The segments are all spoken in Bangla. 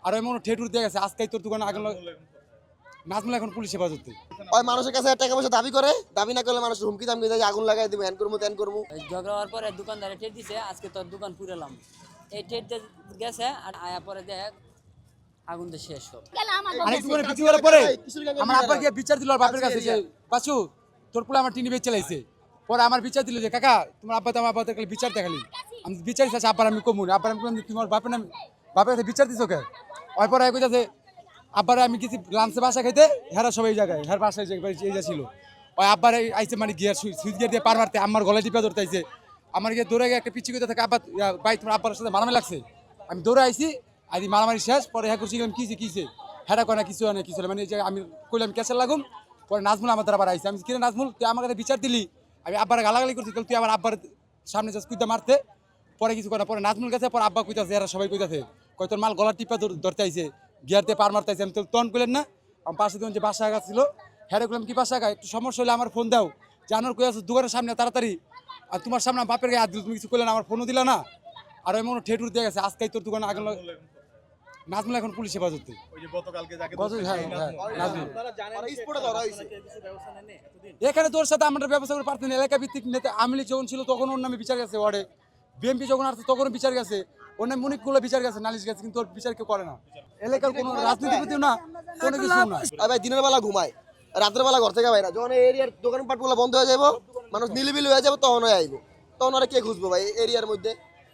আর ওই মনে ঠেটুর দিয়ে গেছে আজকেই তোর দোকানে আগুন নাজমুল এখন পুলিশ হেফাজতে। ওই মানুষের কাছে টাকা পয়সা দাবি করে, দাবি না করলে মানুষ হুমকি দামকি দেয় আগুন লাগাই দিব, হ্যান করবো ত্যান করবো। ঝগড়া হওয়ার পরে দোকানদারে ঠেট দিছে, আজকে তোর দোকান পুরালাম। এই ঠেট গেছে আর আয়া পরে দেখ আগুন তো শেষ হোক। অনেক দোকানে বিক্রি করার পরে আমার আব্বা গিয়ে বিচার দিল আর বাপের কাছে যে বাসু তোর পুলে আমার টিনি বেচে লাইছে। পরে আমার বিচার দিল যে কাকা তোমার আব্বা তো আমার আব্বা দেখলে বিচার দেখালি। আমি বিচার দিচ্ছি আব্বার আমি কমুন, আব্বার আমি কমুন, তোমার বাপের নাম বাপের কাছে বিচার দিছো কে? ওই পরে কইতাছে আব্বারে আমি কিছু লাঞ্চে বাসা খাইতে হেরা সব এই জায়গায় হের বাসায় এই যা ছিল। ওই আব্বার আইসে মানে গিয়ার সুইচ গিয়ার দিয়ে পার মারতে আমার গলায় টিপা ধরতে আইছে। আমার গিয়ে দৌড়ে গিয়ে একটা পিচ্ছি করতে থাকে আব্বা ভাই তোমার আব্বার সাথে মারামারি লাগছে। আমি দৌড়ে আইছি আজ মারামারি শেষ। পরে হ্যাঁ করছি কিছে হেরা কয় না কিছু না কিছু মানে যে আমি কইলাম ক্যাসের লাগুম। পরে নাজমুল আমার দ্বারা আবার আইসি। আমি কিনে নাজমুল তুই আমার কাছে বিচার দিলি, আমি আব্বার গালাগালি করছি তুই আবার আব্বার সামনে যাস কুইদা মারতে। পরে কিছু করে না, পরে নাজমুল গেছে, পরে আব্বা কইতাছে এরা সবাই কইতাছে কয় তোর মাল গলা টিপা ধরতে আইছে, গিয়ার দিয়ে পার মারতে আইছে। আমি তো তন কইলেন না, আমার পাশে যখন যে বাসা আগা ছিল হ্যাঁ করলাম কি বাসা আগা একটু সমস্যা হলে আমার ফোন দাও, জানোর কই আছো দোকানের সামনে তাড়াতাড়ি। আর তোমার সামনে বাপের গায়ে হাত দিল, তুমি কিছু করলে না, আমার ফোনও দিলা না। আর ওই মনে ঠেটুর দিয়ে গেছে আজকেই তোর দোকানে আগুন নাজমুল এখন পুলিশ হেফাজতে। এখানে তোর সাথে আমরা ব্যবস্থা করে পারতেন। এলাকা ভিত্তিক নেতা আওয়ামী লীগ যখন ছিল তখন ওর নামে বিচার গেছে, ওয়ার্ডে বিএনপি যখন আসছে তখনও বিচার গেছে, ওর নামে অনেকগুলো বিচার গেছে, নালিশ গেছে, কিন্তু ওর বিচার কেউ করে না। এলাকার কোনো রাজনীতিবিদও না, কোনো কিছু না। ভাই দিনের বেলা ঘুমায়, রাতের বেলা ঘর থেকে বাইরা, যখন এরিয়ার দোকানপাটগুলো বন্ধ হয়ে যাবো, মানুষ নিলিবিলি হয়ে যাবে, তখন হয়ে আইবো, তখন ওরা কে খুঁজবো ভাই এরিয়ার মধ্যে?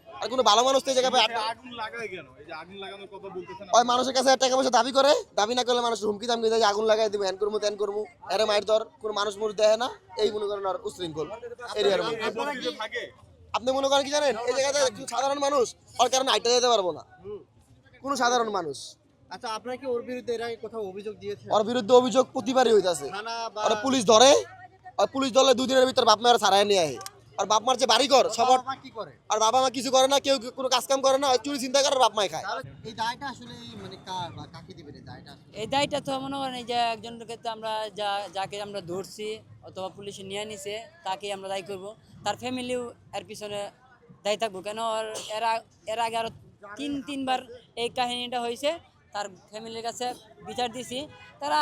আর কোনো ভালো মানুষ তো এই জায়গায় আগুন লাগায় কেন? এই যে আগুন লাগানোর কথা বলতেছেন, ওই মানুষের কাছে টাকা পয়সা দাবি করে, দাবি না করলে মানুষ হুমকি দামকি দেয় আগুন লাগাই দিব, হ্যান করবো ত্যান করবো, এরা মায়ের দর কোনো মানুষ মুড় দেয় না, এই মনে করেন আর উশৃঙ্খল এরিয়ার মধ্যে। থাকে আপনি মনে করেন কি জানেন, এই জায়গাতে সাধারণ মানুষ ওর কারণে আইটা যেতে পারবো না, কোনো সাধারণ মানুষ। আচ্ছা, আপনারা কি ওর বিরুদ্ধে এর আগে কোথাও অভিযোগ দিয়েছেন? ওর বিরুদ্ধে অভিযোগ প্রতিবারই হইতাছে। থানা বা ওরা পুলিশ ধরে, আর পুলিশ ধরলে 2 দিনের ভিতর বাপ মায়ের ছাড়াই নিয়ে আহে। আর বাপ মার যে বাড়ি ঘর সবার, বাবা কি করে? আর বাবা মা কিছু করে না, কেউ কোনো কাজ কাম করে না, ওই চুরি চিন্তা করে বাপ মাই খায়। তাহলে এই দায়টা আসলে মানে কার বা কাকে দিবেন এই দায়টা? এই দায়টা তো মনে করেন এই যে একজনকে তো আমরা যাকে আমরা ধরছি অথবা পুলিশে নিয়ে নিছে তাকেই আমরা দায়ী করব। তার ফ্যামিলিও এর পিছনে দায়ী থাকবো, কেন এর আগে আরও তিনবার এই কাহিনীটা হয়েছে। তার ফ্যামিলির কাছে বিচার দিছি, তারা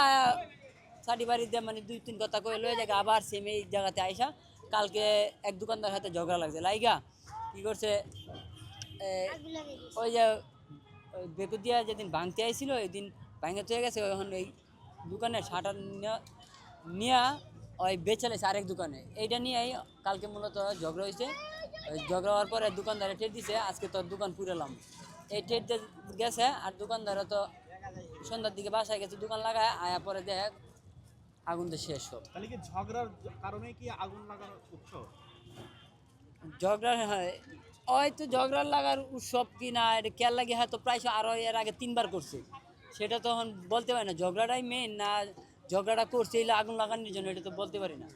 সাটি বাড়ি দিয়ে মানে 2-3 কথা কয়ে লয়ে জায়গা আবার সেম এই জায়গাতে আইসা। কালকে এক দোকানদার হাতে ঝগড়া লাগছে, লাইগা কী করছে ওই যে বেকুদিয়া যেদিন ভাঙতে আইছিল ওই দিন ভাঙে হয়ে গেছে। এখন ওই দোকানে শাটার নিয়ে ওই বেচালেছে আরেক দোকানে, এইটা নিয়েই কালকে মূলত ঝগড়া হয়েছে। ওই ঝগড়া হওয়ার পরে দোকানদারে ঠেট দিছে, আজকে তোর দোকান পুরালাম। এই ঠেট গেছে আর দোকানদারও তো সন্ধ্যার দিকে বাসায় গেছে, দোকান লাগায় আয়া পরে দেখ আগুন তো শেষ হোক। তাহলে কি ঝগড়ার কারণে কি আগুন লাগানোর উৎসব? ঝগড়া হয় হয়তো ঝগড়া লাগার উৎসব কি না এটা খেয়াল লাগে, হয়তো প্রায় আরও এর আগে 3বার করছে, সেটা তখন বলতে পারি না ঝগড়াটাই মেন না ঝগড়াটা করছে এলে আগুন লাগানোর জন্য, এটা তো বলতে পারি না।